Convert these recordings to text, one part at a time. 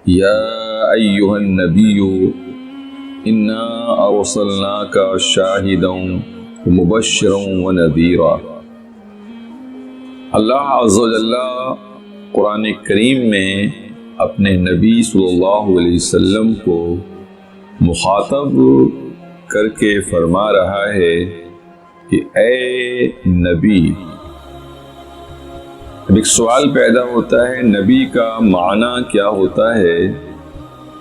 یا ایھا النبی انا ارسلناک شاہدا ومبشرا ونذیرا۔ اللہ عز و جل قرآن کریم میں اپنے نبی صلی اللہ علیہ وسلم کو مخاطب کر کے فرما رہا ہے کہ اے نبی، اب ایک سوال پیدا ہوتا ہے، نبی کا معنی کیا ہوتا ہے؟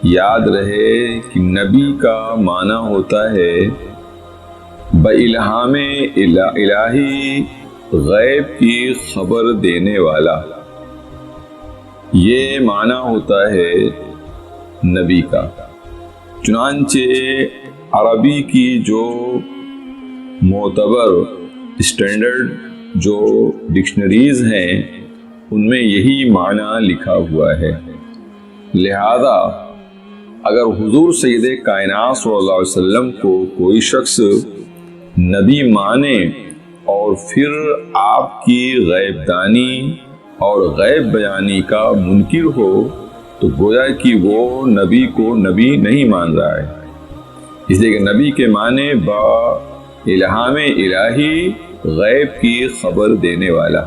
یاد رہے کہ نبی کا معنی ہوتا ہے بِالہام الہی، غیب کی خبر دینے والا، یہ معنی ہوتا ہے نبی کا۔ چنانچہ عربی کی جو معتبر اسٹینڈرڈ جو ڈکشنریز ہیں ان میں یہی معنی لکھا ہوا ہے۔ لہذا اگر حضور سید کائنات صلی اللہ علیہ وسلم کو کوئی شخص نبی مانے اور پھر آپ کی غیب دانی اور غیب بیانی کا منکر ہو تو گویا کہ وہ نبی کو نبی نہیں مان رہا ہے، اس لیے کہ نبی کے معنی با الہام الہی، غیب کی خبر دینے والا۔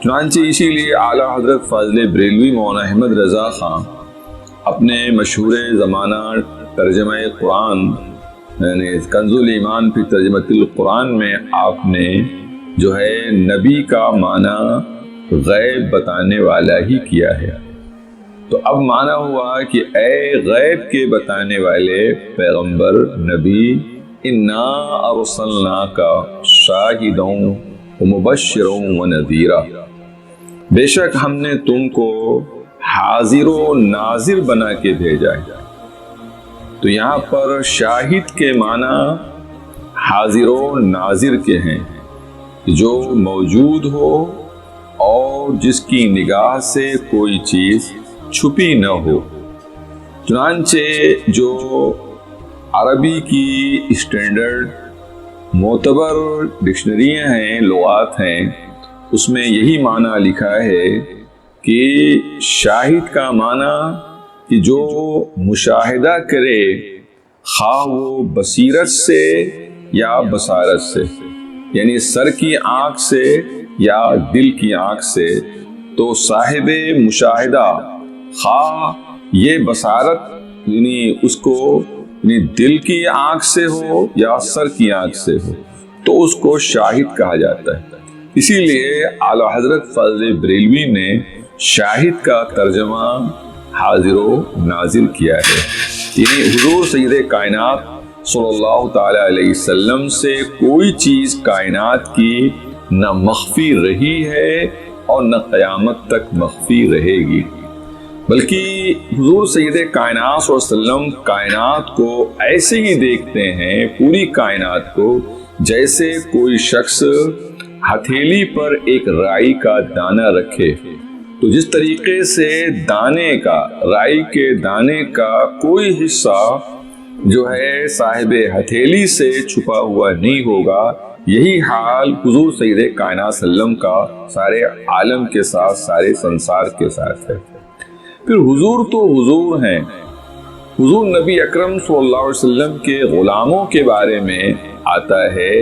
چنانچہ اسی لیے اعلیٰ حضرت فاضل بریلوی مولانا احمد رضا خان اپنے مشہور زمانہ ترجمہ قرآن یعنی کنز الایمان فی ترجمۃ القرآن میں آپ نے جو ہے نبی کا معنی غیب بتانے والا ہی کیا ہے۔ تو اب معنی ہوا کہ اے غیب کے بتانے والے پیغمبر نبی، انا ارسلناک شاہدا ومبشرا ونذیرا، بے شک ہم نے تم کو حاضر و ناظر بنا کے بھیجا ہے۔ تو یہاں پر شاہد کے معنی حاضر و ناظر کے ہیں، جو موجود ہو اور جس کی نگاہ سے کوئی چیز چھپی نہ ہو۔ چنانچہ جو عربی کی اسٹینڈرڈ معتبر ڈکشنریاں ہیں، لغات ہیں، اس میں یہی معنی لکھا ہے کہ شاہد کا معنی کہ جو مشاہدہ کرے، خواہ وہ بصیرت سے یا بصارت سے، یعنی سر کی آنکھ سے یا دل کی آنکھ سے، تو صاحب مشاہدہ خواہ یہ بصارت یعنی اس کو یعنی دل کی آنکھ سے ہو یا سر کی آنکھ سے ہو تو اس کو شاہد کہا جاتا ہے۔ اسی لیے اعلیٰ حضرت فاضل بریلوی نے شاہد کا ترجمہ حاضر و ناظر کیا ہے، یعنی حضور سید کائنات صلی اللہ تعالی علیہ وسلم سے کوئی چیز کائنات کی نہ مخفی رہی ہے اور نہ قیامت تک مخفی رہے گی، بلکہ حضور سید کائنات صلی اللہ علیہ وسلم کائنات کو ایسے ہی دیکھتے ہیں، پوری کائنات کو، جیسے کوئی شخص ہتھیلی پر ایک رائی کا دانہ رکھے، تو جس طریقے سے دانے کا، رائی کے دانے کا کوئی حصہ جو ہے صاحب ہتھیلی سے چھپا ہوا نہیں ہوگا، یہی حال حضور سید کائنات صلی اللہ علیہ وسلم کا سارے عالم کے ساتھ، سارے سنسار کے ساتھ ہے۔ پھر حضور تو حضور ہیں، حضور نبی اکرم صلی اللہ علیہ وسلم کے غلاموں کے بارے میں آتا ہے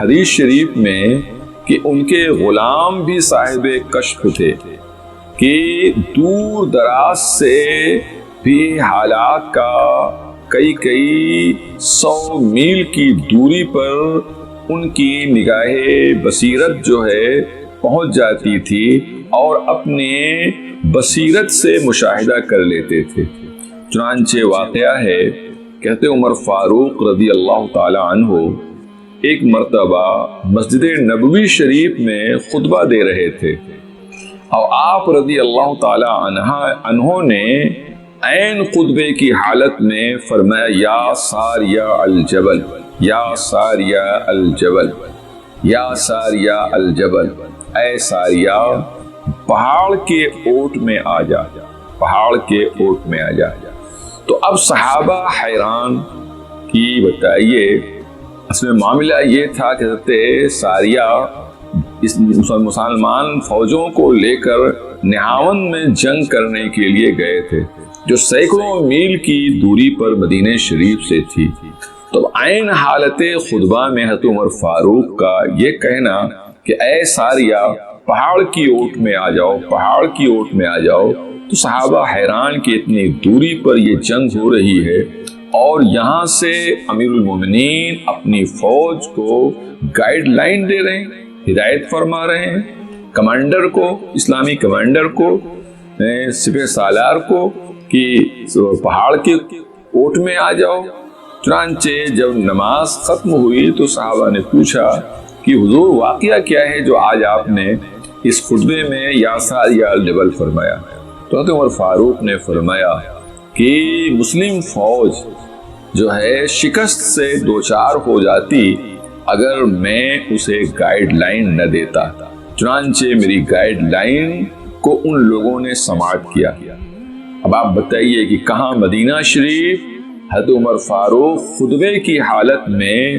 حدیث شریف میں کہ ان کے غلام بھی صاحب کشف تھے، کہ دور دراز سے بھی حالات کا کئی 100 میل کی دوری پر ان کی نگاہ بصیرت جو ہے پہنچ جاتی تھی اور اپنے بصیرت سے مشاہدہ کر لیتے تھے۔ چنانچہ واقعہ ہے، کہتے عمر فاروق رضی اللہ تعالی عنہ ایک مرتبہ مسجد نبوی شریف میں خطبہ دے رہے تھے اور آپ رضی اللہ تعالی عنہ نے عین خطبے کی حالت میں فرمایا، یا ساریہ الجبل، یا ساریہ الجبل، یا ساریہ الجبل، اے ساریہ پہاڑ کے اوٹ میں آ جا، پہاڑ کے اوٹ میں آ جا۔ تو اب صحابہ حیران کی بتائیے، اصل میں معاملہ یہ تھا کہ حضرت ساریہ اس مسلمان فوجوں کو لے کر نہاون میں جنگ کرنے کے لیے گئے تھے، جو سینکڑوں میل کی دوری پر مدینہ شریف سے تھی۔ تو عین حالت خطبہ میں حضرت عمر فاروق کا یہ کہنا کہ اے ساریہ پہاڑ کی اوٹ میں آ جاؤ، پہاڑ کی اوٹ میں آ جاؤ، تو صحابہ حیران کہ اتنی دوری پر یہ جنگ ہو رہی ہے اور یہاں سے امیر المومنین اپنی فوج کو گائیڈ لائن دے رہے ہیں، ہدایت فرما رہے ہیں کمانڈر کو، اسلامی کمانڈر کو، سپہ سالار کو کہ پہاڑ کے اوٹ میں آ جاؤ۔ چنانچہ جب نماز ختم ہوئی تو صحابہ نے پوچھا کہ حضور واقعہ کیا ہے جو آج آپ نے اس خطبے میں یا ساریہ الجبل فرمایا؟ تو حضرت عمر فاروق نے فرمایا کہ مسلم فوج جو ہے شکست سے دوچار ہو جاتی اگر میں اسے گائیڈ لائن نہ دیتا، چنانچہ میری گائیڈ لائن کو ان لوگوں نے سماعت کیا۔ اب آپ بتائیے کہ کہاں مدینہ شریف حضرت عمر فاروق خطبے کی حالت میں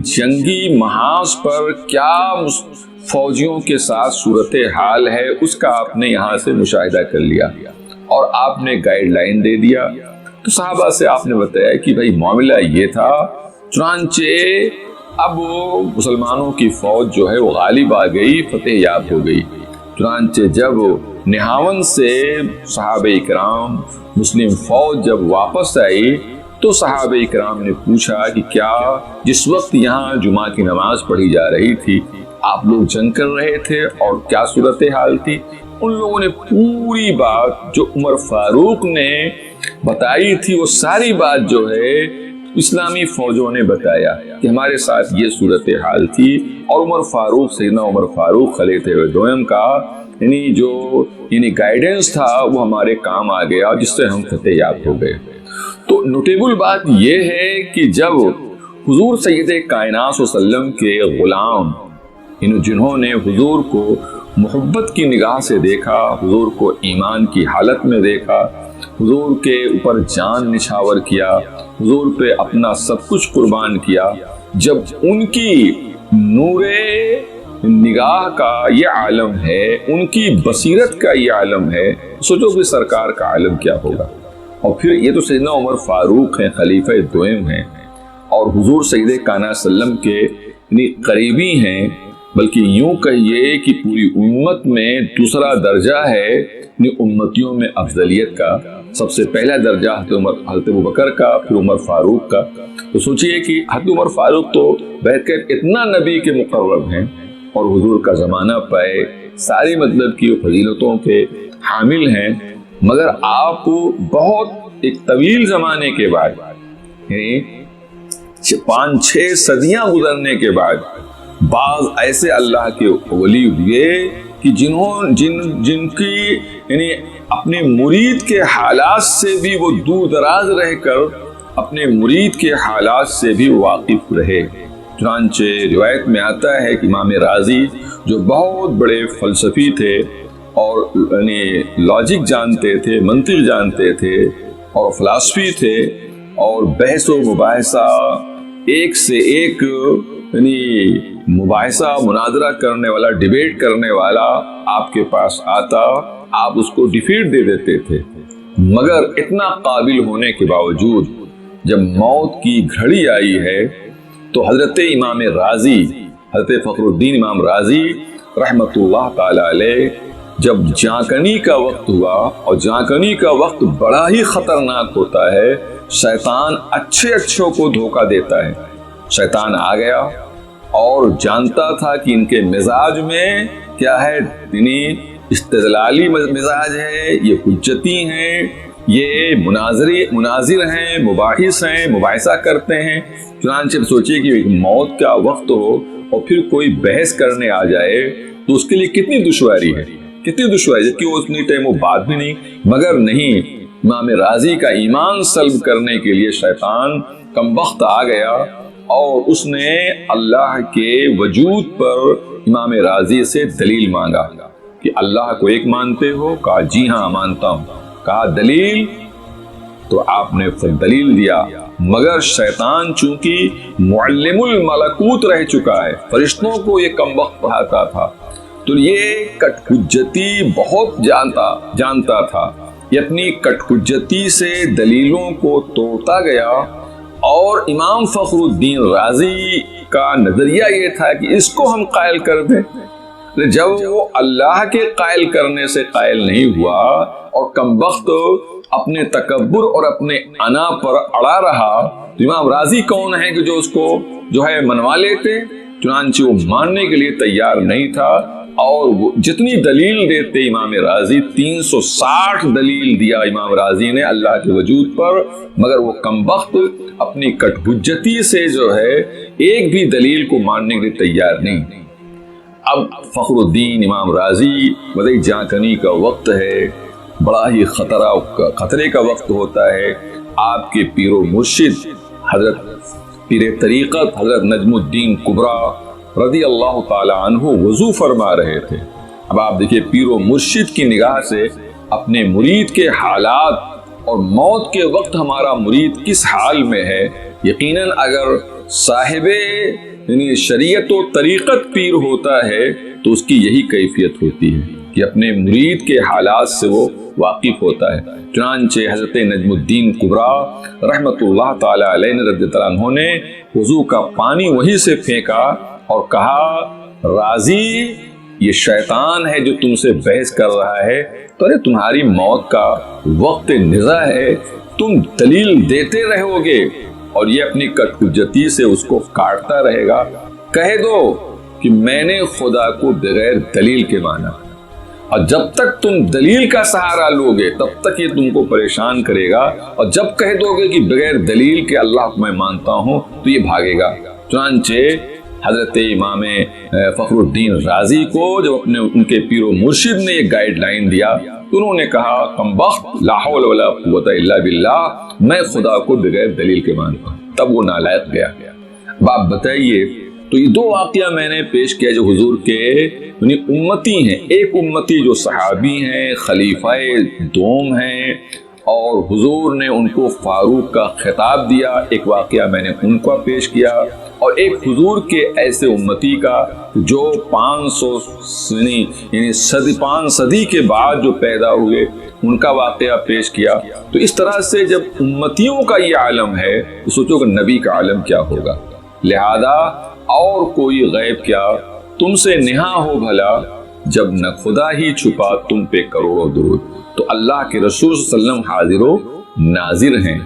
جنگی محاذ پر کیا فوجیوں کے ساتھ صورتحال ہے اس کا آپ نے یہاں سے مشاہدہ کر لیا اور آپ نے گائیڈ لائن دے دیا۔ تو صحابہ سے آپ نے بتایا کہ بھائی معاملہ یہ تھا۔ چنانچہ اب وہ مسلمانوں کی فوج جو ہے وہ غالب آ گئی، فتح یاب ہو گئی۔ چنانچہ جب نہاون سے صحابہ کرام مسلم فوج جب واپس آئی تو صحابہ کرام نے پوچھا کہ کیا جس وقت یہاں جمعہ کی نماز پڑھی جا رہی تھی آپ لوگ جنگ کر رہے تھے اور کیا صورتحال تھی؟ ان لوگوں نے پوری بات جو عمر فاروق نے بتائی تھی وہ ساری بات جو ہے اسلامی فوجوں نے بتایا کہ ہمارے ساتھ یہ صورتحال تھی، اور عمر فاروق سیدنا عمر فاروق خلیفہ دوم کا جو گائیڈنس تھا وہ ہمارے کام آ گیا جس سے ہم فتح یاب ہو گئے۔ تو نوٹیبل بات یہ ہے کہ جب حضور سید کائنات صلی اللہ علیہ وسلم کے غلام جنہوں نے حضور کو محبت کی نگاہ سے دیکھا، حضور کو ایمان کی حالت میں دیکھا، حضور کے اوپر جان نچھاور کیا، حضور پہ اپنا سب کچھ قربان کیا، جب ان کی نور نگاہ کا یہ عالم ہے، ان کی بصیرت کا یہ عالم ہے، سوچو کہ سرکار کا عالم کیا ہوگا۔ اور پھر یہ تو سیدنا عمر فاروق ہیں، خلیفہ دوم ہیں اور حضور سید کائنات صلی اللہ علیہ وسلم کے قریبی ہیں، بلکہ یوں کہیے کہ پوری امت میں دوسرا درجہ ہے امتیوں میں افضلیت کا۔ سب سے پہلا درجہ حضرت ابوبکر کا، پھر عمر فاروق کا۔ تو سوچئے کہ حضرت عمر فاروق تو بیٹھ کر اتنا نبی کے مقرب ہیں اور حضور کا زمانہ پائے، ساری مطلب کی فضیلتوں کے حامل ہیں، مگر آپ بہت ایک طویل زمانے کے بعد 5-6 صدیاں گزرنے کے بعد بعض ایسے اللہ کے ولی ہوئے کہ جن کی اپنے مرید کے حالات سے بھی وہ دور دراز رہ کر اپنے مرید کے حالات سے بھی واقف رہے۔ چنانچہ روایت میں آتا ہے کہ امام رازی جو بہت بڑے فلسفی تھے اور لاجک جانتے تھے، منطق جانتے تھے اور فلسفی تھے اور بحث و مباحثہ ایک سے ایک مباحثہ مناظرہ کرنے والا، ڈیبیٹ کرنے والا آپ کے پاس آتا، آپ اس کو ڈیفیٹ دے دیتے تھے، مگر اتنا قابل ہونے کے باوجود جب موت کی گھڑی آئی ہے تو حضرت امام رازی، حضرت فخر الدین امام رازی رحمت اللہ تعالی علیہ، جب جانکنی کا وقت ہوا، اور جانکنی کا وقت بڑا ہی خطرناک ہوتا ہے، شیطان اچھوں کو دھوکہ دیتا ہے۔ شیطان آ گیا اور جانتا تھا کہ ان کے مزاج میں کیا ہے، استدلالی مزاج ہے، یہ حجتی ہیں، یہ مناظر ہیں، مباحث ہیں، مباحثہ کرتے ہیں۔ چنانچہ سوچئے کہ موت کا وقت ہو اور پھر کوئی بحث کرنے آ جائے تو اس کے لیے کتنی دشواری ہے، جبکہ وہ اتنی ٹائم وہ بات بھی نہیں، مگر نہیں، امام رازی کا ایمان سلب کرنے کے لیے شیطان کم وقت آ گیا اور اس نے اللہ کے وجود پر امام رازی سے دلیل مانگا کہ اللہ کو ایک مانتے ہو؟ کہا جی ہاں مانتا ہوں۔ کہا دلیل؟ تو آپ نے دلیل دیا مگر شیطان چونکہ معلم الملکوت رہ چکا ہے، فرشتوں کو یہ کم وقت پڑھاتا تھا، تو یہ کٹ حجتی بہت جانتا تھا، یہ اپنی کٹ حجتی سے دلیلوں کو توڑتا گیا۔ اور امام فخر الدین رازی کا نظریہ یہ تھا کہ اس کو ہم قائل کر دیں۔ جب وہ اللہ کے قائل کرنے سے قائل نہیں ہوا اور کم وقت اپنے تکبر اور اپنے انا پر اڑا رہا، تو امام راضی کون ہے کہ جو اس کو منوا لیتے؟ چنانچہ وہ ماننے کے لیے تیار نہیں تھا، اور وہ جتنی دلیل دیتے امام راضی، 360 دلیل دیا امام راضی نے اللہ کے وجود پر، مگر وہ کم وقت اپنی کٹ حجتی سے ایک بھی دلیل کو ماننے کے لیے تیار نہیں۔ اب فخر الدین امام راضی بدئی جانکنی کا وقت ہے، بڑا ہی خطرے کا وقت ہوتا ہے۔ آپ کے پیر و مرشد حضرت پیر طریقت حضرت نجم الدین کبریٰ رضی اللہ تعالی عنہ وضو فرما رہے تھے۔ اب آپ دیکھیے پیر و مرشد کی نگاہ سے اپنے مرید کے حالات اور موت کے وقت ہمارا مرید کس حال میں ہے، یقیناً اگر صاحب یعنی شریعت و طریقت پیر ہوتا ہے تو اس کی یہی کیفیت ہوتی ہے کہ اپنے مرید کے حالات سے وہ واقف ہوتا ہے۔ چنانچہ حضرت نجم الدین کبریٰ رحمت اللہ تعالی علیہ رضی اللہ عنہ نے وضو کا پانی وہیں سے پھینکا اور کہا، راضی یہ شیطان ہے جو تم سے بحث کر رہا ہے، تو ارے تمہاری موت کا وقت نزا ہے، تم دلیل دیتے رہو گے اور یہ اپنی کٹ حجتی سے اس کو کاٹتا رہے گا۔ کہہ دو کہ میں نے خدا کو بغیر دلیل کے مانا، اور جب تک تم دلیل کا سہارا لوگے تب تک یہ تم کو پریشان کرے گا، اور جب کہہ دو گے کہ بغیر دلیل کے اللہ کو میں مانتا ہوں تو یہ بھاگے گا۔ چنانچہ حضرت امام فخر الدین رازی کو جب ان کے پیر و مرشد نے یہ گائیڈ لائن دیا، انہوں نے کہا، کم وقت لا حول ولا قوت الا باللہ، میں خدا کو بغیر دلیل کے مانتا ہوں۔ تب وہ نالائق گیا۔ اب آپ بتائیے، تو یہ دو واقعہ میں نے پیش کیا جو حضور کے یعنی امتی ہیں، ایک امتی جو صحابی ہیں، خلیفہ دوم ہیں، اور حضور نے ان کو فاروق کا خطاب دیا، ایک واقعہ میں نے ان کا پیش کیا، اور ایک حضور کے ایسے امتی کا جو 5 صدی کے بعد جو پیدا ہوئے، ان کا واقعہ پیش کیا۔ تو اس طرح سے جب امتیوں کا یہ عالم ہے تو سوچو کہ نبی کا عالم کیا ہوگا۔ لہذا اور کوئی غیب کیا، تم سے نہا ہو بھلا، جب نہ خدا ہی چھپا تم پہ کروڑوں درود۔ تو اللہ کے رسول صلی اللہ علیہ وسلم حاضر و ناظر ہیں،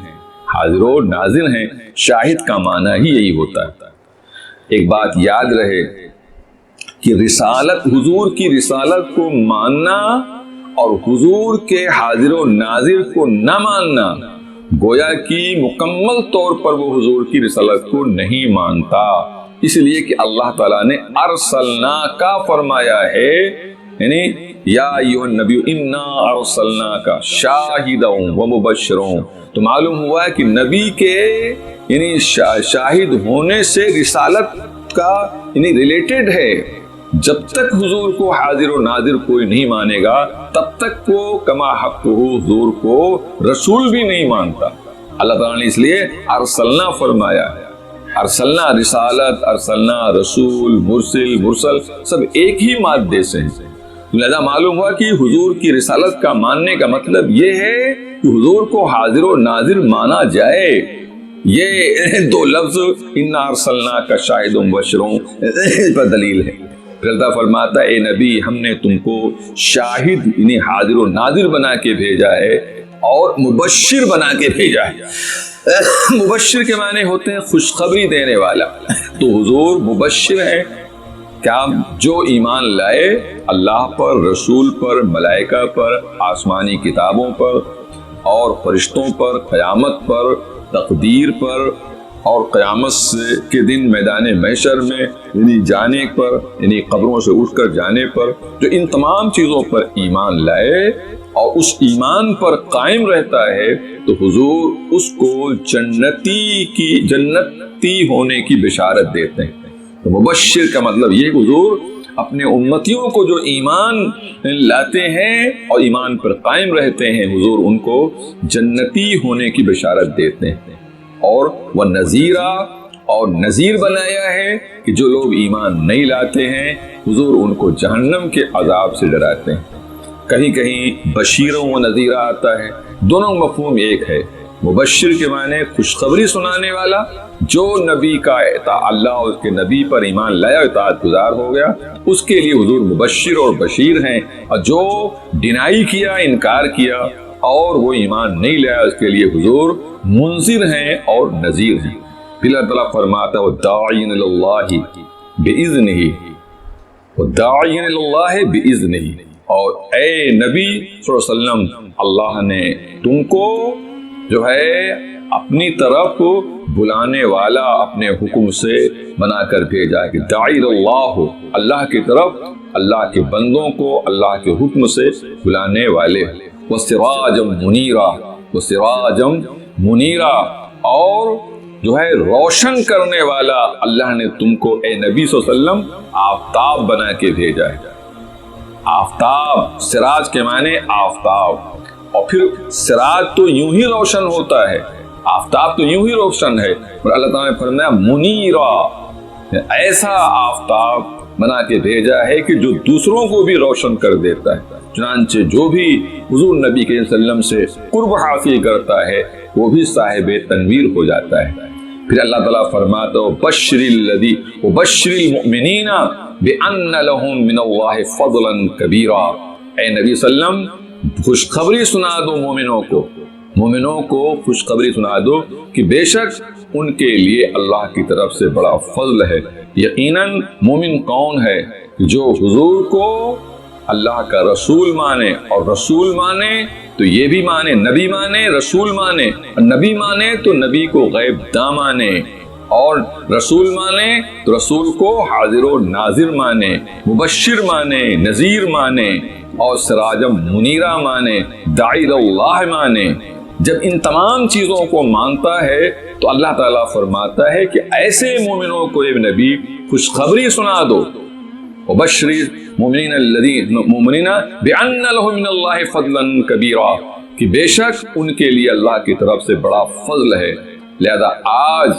حاضر و ناظر ہیں۔ شاہد کا معنی ہی یہی ہوتا ہے۔ ایک بات یاد رہے کہ رسالت، حضور کی رسالت کو ماننا اور حضور کے حاضر و ناظر کو نہ ماننا، گویا کہ مکمل طور پر وہ حضور کی رسالت کو نہیں مانتا، اس لیے کہ اللہ تعالیٰ نے ارسلناک فرمایا ہے، یعنی یا ایھا النبی انا ارسلناک شاہدا و مبشرا۔ تو معلوم ہوا ہے کہ نبی کے یعنی شاہد ہونے سے رسالت کا یعنی ریلیٹڈ ہے۔ جب تک حضور کو حاضر و ناظر کوئی نہیں مانے گا تب تک وہ کما حق حضور کو رسول بھی نہیں مانتا۔ اللہ تعالیٰ نے اس لیے ارسلنا فرمایا ہے۔ ارسلنا رسالت، ارسلنا رسول، مرسل سب ایک ہی مادے سے ہیں۔ لہذا معلوم ہوا کہ حضور کی رسالت کا ماننے کا مطلب یہ ہے کہ حضور کو حاضر و ناظر مانا جائے۔ یہ دو لفظ انا ارسلناک شاہدا و مبشرا پر دلیل ہے۔ اللہ فرماتا ہے، اے نبی ہم نے تم کو شاہد یعنی حاضر و ناظر بنا کے بھیجا ہے اور مبشر بنا کے بھیجا ہے۔ مبشر کے معنی ہوتے ہیں خوشخبری دینے والا، تو حضور مبشر ہیں۔ کیا جو ایمان لائے اللہ پر، رسول پر، ملائکہ پر، آسمانی کتابوں پر اور فرشتوں پر، قیامت پر، تقدیر پر اور قیامت کے دن میدان محشر میں یعنی جانے پر، یعنی قبروں سے اٹھ کر جانے پر، جو ان تمام چیزوں پر ایمان لائے اور اس ایمان پر قائم رہتا ہے، تو حضور اس کو جنتی ہونے کی بشارت دیتے ہیں۔ تو مبشر کا مطلب یہ کہ حضور اپنے امتیوں کو جو ایمان لاتے ہیں اور ایمان پر قائم رہتے ہیں، حضور ان کو جنتی ہونے کی بشارت دیتے ہیں، اور وہ نذیرہ اور نذیر بنایا ہے کہ جو لوگ ایمان نہیں لاتے ہیں حضور ان کو جہنم کے عذاب سے ڈراتے ہیں۔ کہیں کہیں بشیروں و نذیرہ آتا ہے، دونوں مفہوم ایک ہے۔ مبشر کے معنی خوشخبری سنانے والا، جو نبی کا اللہ اور اس کے نبی پر ایمان لایا، اطاعت گزار ہو گیا، اس کے لیے حضور مبشر اور بشیر ہیں، اور جو ڈینائی کیا، انکار کیا اور وہ ایمان نہیں لایا، اس کے لیے حضور منذر ہیں اور نذیر ہیں۔ پھر اللہ تعالیٰ فرماتا ہے وَالدَّاعِينَ إِلَى اللَّهِ بِإِذْنِهِ، وَالدَّاعِينَ إِلَى اللَّهِ بِإِذْنِهِ، اور اے نبی صلی اللہ علیہ وسلم، اللہ نے تم کو جو ہے اپنی طرف بلانے والا اپنے حکم سے بنا کر بھیجا ہے، کہ داعی اللہ، اللہ کی طرف اللہ کے بندوں کو اللہ کے حکم سے بلانے والے، وَسِرَاجًا مُنِيرًا، وَسِرَاجًا مُنِيرًا، اور جو ہے روشن کرنے والا اللہ نے تم کو اے نبی صلی اللہ علیہ وسلم آفتاب بنا کے بھیجا ہے۔ آفتاب، سراج کے معنی آفتاب، اور پھر سراج تو یوں ہی روشن ہوتا ہے، آفتاب تو یوں ہی روشن ہے، اور اللہ تعالیٰ نے فرمایا منیرا، ایسا آفتاب بنا کے بھیجا ہے کہ جو دوسروں کو بھی روشن کر دیتا ہے۔ چنانچہ جو بھی حضور نبی کے وسلم سے قرب حاصل کرتا ہے وہ بھی صاحب تنویر ہو جاتا ہے۔ پھر اللہ تعالیٰ فرماتا ہے وبشر المؤمنین بأن لهم من اللہ فضلا کبیرا، اے نبی صلی اللہ علیہ وسلم خوشخبری سنا دو مومنوں کو خوشخبری سنا دو کہ بے شک ان کے لیے اللہ کی طرف سے بڑا فضل ہے۔ یقیناً مومن کون ہے؟ جو حضور کو اللہ کا رسول مانے، اور رسول مانے تو یہ بھی مانے، نبی مانے، رسول مانے، اور نبی مانے تو نبی کو غیب داں مانے، اور رسول مانے تو رسول کو حاضر و ناظر مانے، مبشر مانے، نذیر مانے، اور سراجم منیرہ مانے، داعی اللہ مانے۔ جب ان تمام چیزوں کو مانتا ہے تو اللہ تعالیٰ فرماتا ہے کہ ایسے مومنوں کو اے نبی خوشخبری سنا دو، وبشر المؤمنین بأن لهم من اللہ فضلا کبیرا، کہ بے شک ان کے لیے اللہ کی طرف سے بڑا فضل ہے۔ لہذا آج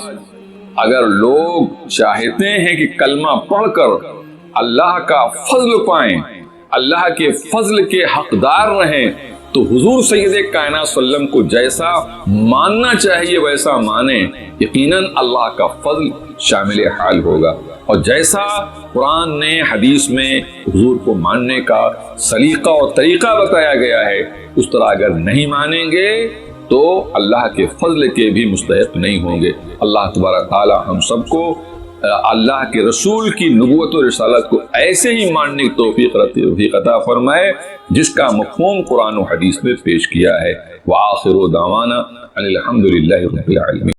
اگر لوگ چاہتے ہیں کہ کلمہ پڑھ کر اللہ کا فضل پائیں، اللہ کے فضل کے حقدار رہیں، تو حضور سید کائنات صلی اللہ علیہ وسلم کو جیسا ماننا چاہیے ویسا مانیں، یقیناً اللہ کا فضل شامل حال ہوگا۔ اور جیسا قرآن نے حدیث میں حضور کو ماننے کا سلیقہ اور طریقہ بتایا گیا ہے، اس طرح اگر نہیں مانیں گے تو اللہ کے فضل کے بھی مستحق نہیں ہوں گے۔ اللہ تبارک تعالی ہم سب کو اللہ کے رسول کی نبوت و رسالت کو ایسے ہی ماننے کی توفیق عطا فرمائے جس کا مفہوم قرآن و حدیث میں پیش کیا ہے۔ وآخر دعوانا ان الحمد للہ رب العالمین۔